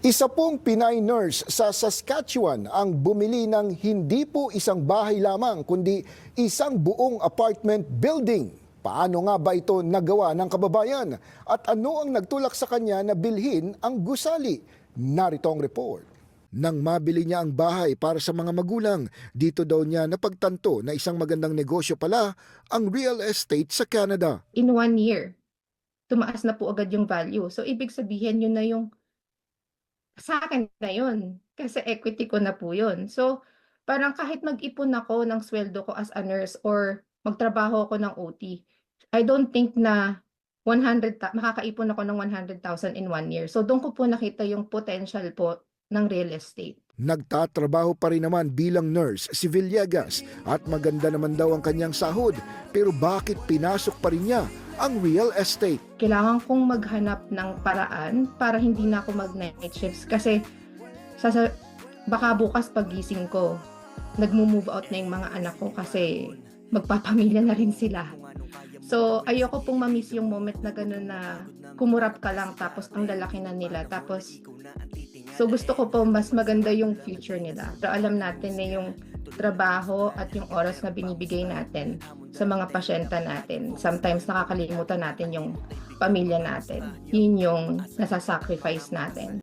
Isa pong Pinay nurse sa Saskatchewan ang bumili ng hindi po isang bahay lamang kundi isang buong apartment building. Paano nga ba ito nagawa ng kababayan? At ano ang nagtulak sa kanya na bilhin ang gusali? Narito ang report. Nang mabili niya ang bahay para sa mga magulang, dito daw niya napagtanto na isang magandang negosyo pala ang real estate sa Canada. In 1 year, tumaas na po agad yung value. So, ibig sabihin yun na yung sa akin na yun. Kasi equity ko na po yun. So, parang kahit mag-ipon ako ng sweldo ko as a nurse or magtrabaho ako ng OT, I don't think na makakaipon ako ng 100,000 in 1 year. So, doon ko po nakita yung potential po ng real estate. Nagtatrabaho pa rin naman bilang nurse si Villegas at maganda naman daw ang kanyang sahod. Pero bakit pinasok pa rin niya ang real estate? Kailangan kong maghanap ng paraan para hindi na ako mag-night shifts kasi baka bukas pagising ko, nagmo-move out na yung mga anak ko kasi magpapamilya na rin sila. So, ayoko pong ma-miss yung moment na gano'n na kumurap ka lang tapos ang lalaki na nila. So gusto ko po mas maganda yung future nila. Pero alam natin na yung trabaho at yung oras na binibigay natin sa mga pasyente natin. Sometimes nakakalimutan natin yung pamilya natin. Yun yung nasasacrifice natin.